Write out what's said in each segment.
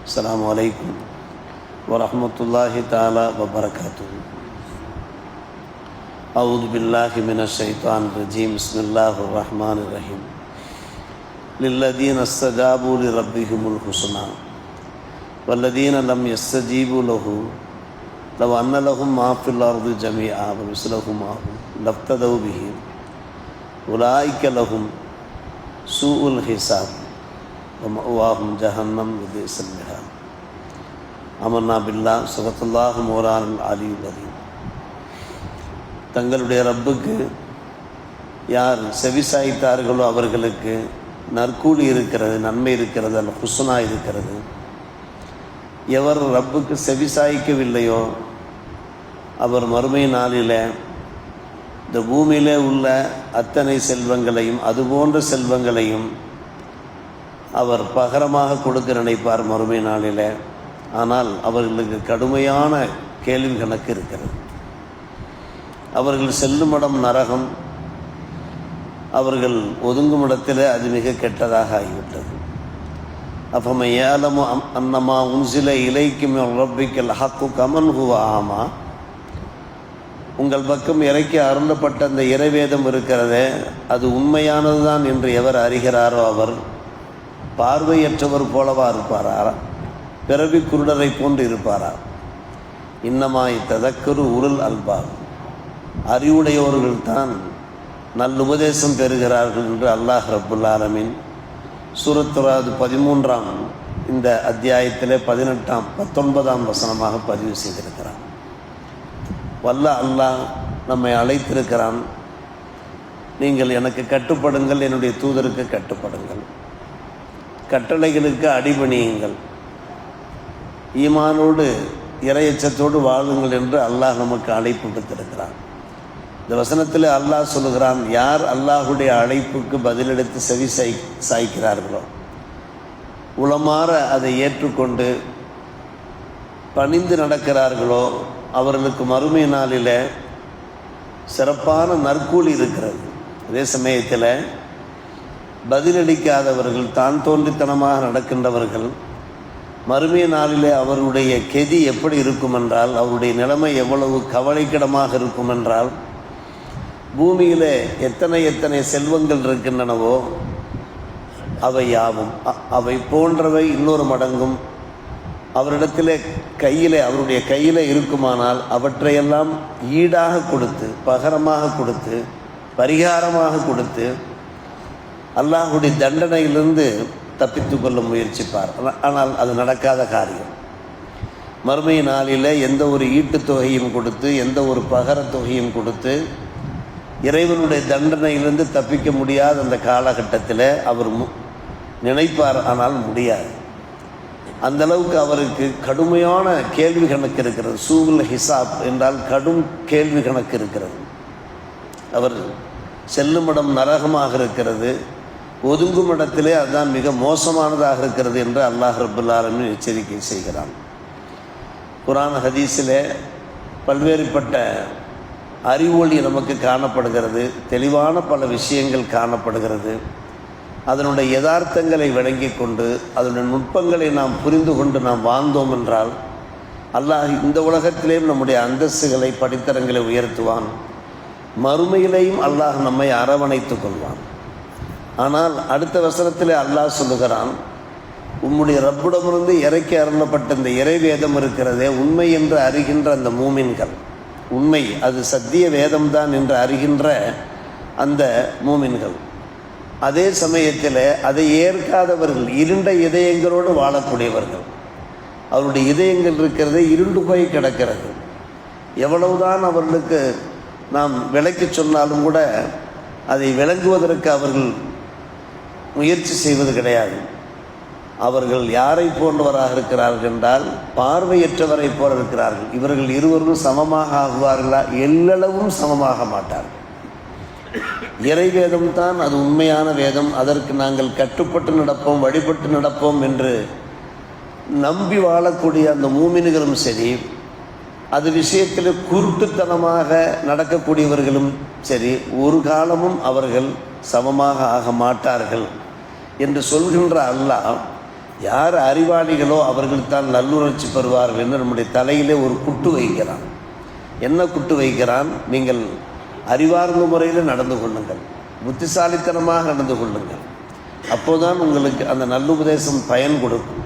السلام عليكم ورحمة الله تعالى وبركاته. أعوذ بالله من الشيطان الرجيم. بسم الله الرحمن الرحيم. للذين استجابوا لربهم الحسنى والذين لم يستجيبوا له لو أن لهم ما في الأرض جميعا ومثله معه لافتدوا به أولئك لهم سوء الحساب ومأواهم جهنم وبئس المهاد. ஆமன்னா பில்லா ஸதகல்லாஹு மௌலானல் அலியுல் அலீம். தங்களுடைய ரப்புக்கு யார் செவிசாய்த்தார்களோ அவர்களுக்கு நற்கூலி இருக்கிறது, நன்மை இருக்கிறது, அல்ல ஹுஸ்னா இருக்கிறது. எவர் ரப்புக்கு செவிசாய்க்கவில்லையோ அவர் மறுமை நாளில் இந்த பூமியிலே உள்ள அத்தனை செல்வங்களையும் அதுபோன்ற செல்வங்களையும் அவர் பகரமாக கொடுக்க நினைப்பார் மறுமை நாளில். ஆனால் அவர்களுக்கு கடுமையான கேள்வி கணக்கு இருக்கிறது. அவர்கள் செல்லும் இடம் நரகம், அவர்கள் ஒதுங்கும் இடத்தில் அது மிக கெட்டதாக ஆகிவிட்டது. அஃபமன் யஅலமு அன்னமா உன்சில இலைக்கு மின் ரப்பிக்கல் ஹக்கு கமன் ஹுவ ஆமா. உங்கள் பக்கம் இறக்கி அருளப்பட்ட அந்த இறைவேதம் இருக்கிறதே அது உண்மையானதுதான் என்று எவர் அறிகிறாரோ அவர் பார்வையற்றவர் போலவா இருப்பாரா, பிறவி குருடரை போன்று இருப்பாரா? இன்னமாய் ததக்கரு உருள் அல்பாப், அறிவுடையவர்கள் தான் நல்லுபதேசம் பெறுகிறார்கள் என்று அல்லாஹ் ரப்புல் ஆலமீன் சூரத்துராது 13ஆம் இந்த அத்தியாயத்திலே 19ஆம் வசனமாக பதிவு செய்திருக்கிறான். வல்ல அல்லாஹ் நம்மை அழைத்திருக்கிறான், நீங்கள் எனக்கு கட்டுப்படுங்கள், என்னுடைய தூதருக்கு கட்டுப்படுங்கள், கட்டளைகளுக்கு அடிபணியுங்கள், ஈமானோடு இறையச்சத்தோடு வாழுங்கள் என்று அல்லாஹ் நமக்கு அழைப்பு விடுத்திருக்கிறான். இந்த வசனத்தில் அல்லாஹ் சொல்லுகிறான், யார் அல்லாஹுடைய அழைப்புக்கு பதிலளித்து செவி சாய்க்கிறார்களோ, உளமாற அதை ஏற்றுக்கொண்டு பணிந்து நடக்கிறார்களோ அவர்களுக்கு மறுமை நாளில் சிறப்பான நற்கூலி இருக்கிறது. அதே சமயத்தில் பதிலளிக்காதவர்கள், தான் தோன்றித்தனமாக நடக்கின்றவர்கள், மறுமை நாளிலே அவருடைய கெதி எப்படி இருக்கும் என்றால், அவருடைய நிலைமை எவ்வளவு கவலைக்கிடமாக இருக்கும் என்றால், பூமியிலே எத்தனை எத்தனை செல்வங்கள் இருக்கின்றனவோ அவை யாவும் அவை போன்றவை இன்னொரு மடங்கும் அவரிடத்திலே அவருடைய கையிலே இருக்குமானால் அவற்றையெல்லாம் ஈடாக கொடுத்து, பகரமாக கொடுத்து, பரிகாரமாக கொடுத்து அல்லாஹுடைய தண்டனையிலிருந்து தப்பித்து கொள்ள முயற்சிப்பார். ஆனால் அது நடக்காத காரியம். மறுமை நாளில் எந்த ஒரு ஈட்டுத் தொகையும் கொடுத்து, எந்த ஒரு பகரத் தொகையும் கொடுத்து இறைவனுடைய தண்டனையிலிருந்து தப்பிக்க முடியாத அந்த காலகட்டத்தில் அவர் நினைப்பார், ஆனால் முடியாது. அந்த அளவுக்கு அவருக்கு கடுமையான கேள்வி கணக்கு இருக்கிறது. சூகுல் ஹிசாப் என்றால் கடும் கேள்வி கணக்கு இருக்கிறது. அவர் செல்லும் இடம் நரகமாக இருக்கிறது, ஒதுங்கும் இடத்திலே அதுதான் மிக மோசமானதாக இருக்கிறது என்று அல்லாஹ் ரப்புல் ஆலமீன் எச்சரிக்கை செய்கிறான். குர்ஆன் ஹதீஸிலே பல்வேறுபட்ட அறிவொளி நமக்கு காணப்படுகிறது, தெளிவான பல விஷயங்கள் காணப்படுகிறது. அதனுடைய யதார்த்தங்களை விளங்கி கொண்டு அதனுடைய நுட்பங்களை நாம் புரிந்து கொண்டு நாம் வாழ்ந்தோம் என்றால் அல்லாஹ் இந்த உலகத்திலேயும் நம்முடைய அந்தஸ்துகளை, படித்தரங்களை உயர்த்துவான், மறுமையிலேயும் அல்லாஹ் நம்மை அரவணைத்துக் கொள்வான். ஆனால் அடுத்த வசனத்திலே அல்லாஹ் சொல்லுகிறான், உம்முடைய ரப்பிடமிருந்து இறக்கி அருளப்பட்ட இந்த இறைவேதம் இருக்கிறதே உண்மை என்று அறிகின்ற அந்த மூமின்கள், உண்மை அது சத்திய வேதம்தான் என்று அறிகின்ற அந்த மூமின்கள், அதே சமயத்தில் அதை ஏற்காதவர்கள், இருண்ட இதயங்களோடு வாழக்கூடியவர்கள், அவருடைய இதயங்கள் இருக்கிறதே இருண்டு போய் கிடக்கிறது. எவ்வளவுதான் அவர்களுக்கு நாம் விளக்கி சொன்னாலும் கூட அதை விளங்குவதற்கு அவர்கள் முயற்சி செய்வது கிடையாது. அவர்கள் யாரை போன்றவராக இருக்கிறார்கள் என்றால் பார்வையற்றவரை போல இருக்கிறார்கள். இவர்கள் இருவரும் சமமாக ஆகுவார்களா? எல்லளவும் சமமாக மாட்டார்கள். இறைவேதம் தான் அது உண்மையான வேதம், அதற்கு நாங்கள் கட்டுப்பட்டு நடப்போம், வழிபட்டு நடப்போம் என்று நம்பி வாழக்கூடிய அந்த மூமின்களும் சரி, அது விஷயத்தில் குருட்டுத்தனமாக நடக்கக்கூடியவர்களும் சரி, ஒரு காலமும் அவர்கள் சமமாக ஆக மாட்டார்கள் என்று சொல்கின்ற அல்லாஹ் யார் அறிவாளிகளோ அவர்கள் தான் நல்லுணர்ச்சி பெறுவார்கள் என்று நம்முடைய தலையிலே ஒரு குட்டு வைக்கிறான். என்ன குட்டு வைக்கிறான்? நீங்கள் அறிவார்ந்த முறையில் நடந்து கொள்ளுங்கள், புத்திசாலித்தனமாக நடந்து கொள்ளுங்கள், அப்போதான் உங்களுக்கு அந்த நல்லுபதேசம் பயன் கொடுக்கும்.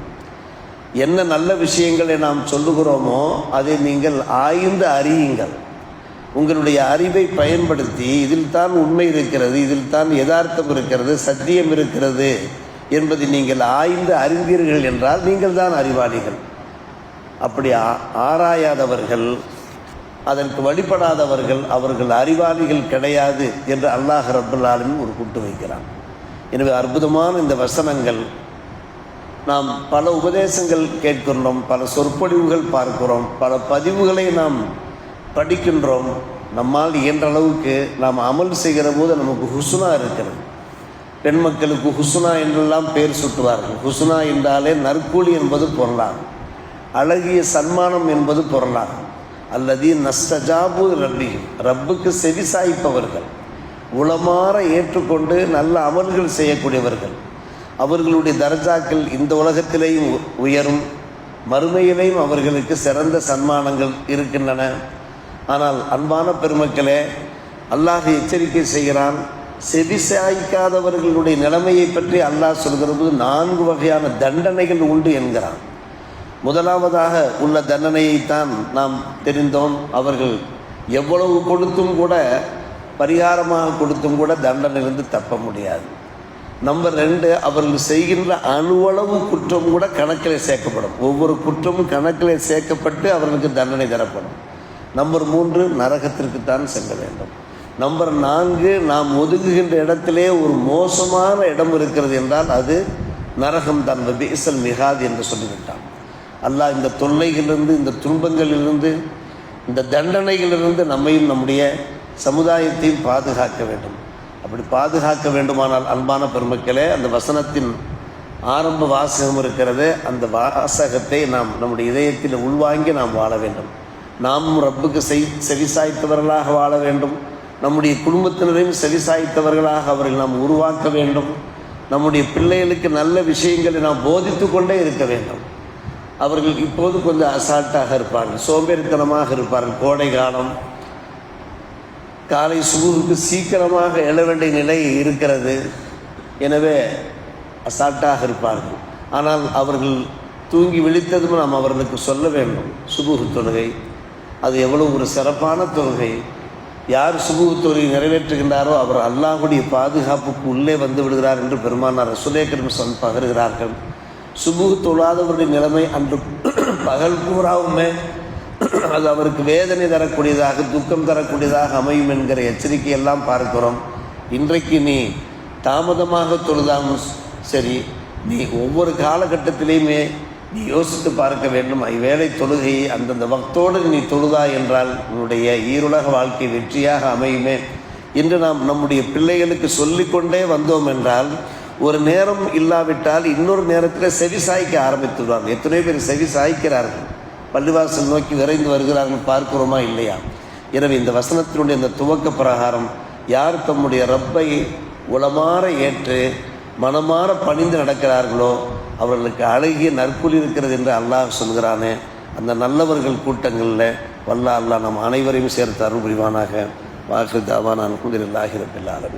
என்ன நல்ல விஷயங்களை நாம் சொல்லுகிறோமோ அதை நீங்கள் ஆய்ந்து அறியுங்கள். உங்களுடைய அறிவை பயன்படுத்தி இதில் தான் உண்மை இருக்கிறது, இதில் தான் யதார்த்தம் இருக்கிறது, சத்தியம் இருக்கிறது என்பதை நீங்கள் ஆய்ந்து அறிந்தீர்கள் என்றால் நீங்கள் தான் அறிவாளிகள். அப்படி ஆராயாதவர்கள், அதற்கு வழிபடாதவர்கள் அவர்கள் அறிவாளிகள் கிடையாது என்று அல்லாஹ் ரப்பல் ஆலமீன் ஒரு கூட்டு வைக்கிறான். எனவே அற்புதமான இந்த வசனங்கள், நாம் பல உபதேசங்கள் கேட்கின்றோம், பல சொற்பொழிவுகள் பார்க்கிறோம், பல பதிவுகளை நாம் படிக்கின்றோம். நம்மால் இயன்ற அளவுக்கு நாம் அமல் செய்கிற போது நமக்கு ஹுஸ்னா இருக்கிறது. பெண் மக்களுக்கு ஹுஸ்னா என்றெல்லாம் பேர் சுட்டுவார்கள். ஹுஸ்னா என்றாலே நற்கூலி என்பது பொருளாகும், அழகிய சன்மானம் என்பது பொருளாகும். அல்லது நஸ்தஜாபு ரப்பி, ரப்புக்கு செவி சாய்ப்பவர்கள், உளமாற ஏற்றுக்கொண்டு நல்ல அமல்கள் செய்யக்கூடியவர்கள், அவர்களுடைய தர்ஜாக்கள் இந்த உலகத்திலேயும் உயரும், மறுமையிலேயும் அவர்களுக்கு சிறந்த சன்மானங்கள் இருக்கின்றன. ஆனால் அன்பான பெருமக்களே, அல்லாஹ் எச்சரிக்கை செய்கிறான். செவி சாய்க்காதவர்களுடைய நிலைமையை பற்றி அல்லாஹ் சொல்கிறது 4 வகையான தண்டனைகள் உண்டு என்கிறான். முதலாவதாக உள்ள தண்டனையைத்தான் நாம் தெரிந்தோம். அவர்கள் எவ்வளவு கொடுத்தும் கூட, பரிகாரமாக கொடுத்தும் கூட தண்டனையிலிருந்து தப்ப முடியாது. நம்பர் 2, அவர்கள் செய்கின்ற அணுவளவு குற்றம் கூட கணக்கில் சேர்க்கப்படும். ஒவ்வொரு குற்றமும் கணக்கில் சேர்க்கப்பட்டு அவர்களுக்கு தண்டனை தரப்படும். நம்பர் 3, நரகத்திற்குத்தான் செல்ல வேண்டும். நம்பர் 4, நாம் ஒதுங்குகின்ற இடத்திலே ஒரு மோசமான இடம் இருக்கிறது என்றால் அது நரகம் தான். பீசல் மிகாது என்று சொல்லிவிட்டான் அல்லாஹ். இந்த தொல்லைகளிலிருந்து, இந்த துன்பங்களிலிருந்து, இந்த தண்டனைகளிலிருந்து நம்மையும் நம்முடைய சமுதாயத்தையும் பாதுகாக்க வேண்டும். அப்படி பாதுகாக்க வேண்டுமானால் அன்பான பெருமக்களே, அந்த வசனத்தின் ஆரம்ப வாசகம் இருக்கிறது, அந்த வாசகத்தை நாம் நம்முடைய இதயத்தில் உள்வாங்கி நாம் வாழ வேண்டும். நாமும் ரப்புக்கு செவிசாய்த்தவர்களாக வாழ வேண்டும். நம்முடைய குடும்பத்தினரையும் செவிசாய்த்தவர்களாக அவர்கள் நாம் உருவாக்க வேண்டும். நம்முடைய பிள்ளைகளுக்கு நல்ல விஷயங்களை நாம் போதித்து கொண்டே இருக்க வேண்டும். அவர்கள் இப்போது கொஞ்சம் அசால்ட்டாக இருப்பார்கள், சோம்பேறித்தனமாக இருப்பார்கள். கோடை காலம், காலை சுபுக்கு சீக்கிரமாக எழ வேண்டிய நிலை இருக்கிறது. எனவே அசால்ட்டாக இருப்பார்கள். ஆனால் அவர்கள் தூங்கி விழித்ததும் நாம் அவர்களுக்கு சொல்ல வேண்டும், சுபுகு தொழுகை அது எவ்வளோ ஒரு சிறப்பான தொழுகை. யார் சுபுகு தொழுகை நிறைவேற்றுகின்றாரோ அவர் அல்லாஹ்வுடைய பாதுகாப்புக்கு உள்ளே வந்து விடுகிறார் என்று பெருமானார் ரசூலே கரீம் பகருகிறார்கள். சுபுகு தொழாதவருடைய நிலைமை அன்று பகல் பூராவுமே அது அவருக்கு வேதனை தரக்கூடியதாக, துக்கம் தரக்கூடியதாக அமையும் என்கிற எச்சரிக்கையெல்லாம் பார்க்கிறோம். இன்றைக்கு நீ தாமதமாக தொழுதாலும் சரி, நீ ஒவ்வொரு காலகட்டத்திலையுமே நீ யோசித்து பார்க்க வேண்டும். இவ்வேளை தொழுகையை அந்தந்த வக்தோடு நீ தொழுதா என்றால் உன்னுடைய ஈருலக வாழ்க்கை வெற்றியாக அமையுமே என்று நாம் நம்முடைய பிள்ளைகளுக்கு சொல்லிக்கொண்டே வந்தோம் என்றால், ஒரு நேரம் இல்லாவிட்டால் இன்னொரு நேரத்தில் செவி சாய்க்க ஆரம்பித்துள்ளார்கள். எத்தனையோ பேர் செவி சாய்க்கிறார்கள், பள்ளிவாசல் நோக்கி விரைந்து வருகிறார்கள், பார்க்கிறோமா இல்லையா? எனவே இந்த வசனத்தினுடைய இந்த துவக்க பிரகாரம் யார் தம்முடைய ரப்பை உளமாற ஏற்று மனமாற பணிந்து நடக்கிறார்களோ அவர்களுக்கு அழகிய நற்கூலி இருக்கிறது என்று அல்லாஹ் சொல்கிறானே. அந்த நல்லவர்கள் கூட்டங்களில் வல்ல அல்லாஹ் நம் அனைவரையும் சேர்த்து அருள் புரிவானாக. வாஹிர் தாவானா அல்ஹம்துலில்லாஹி ரப்பில் ஆலமீன்.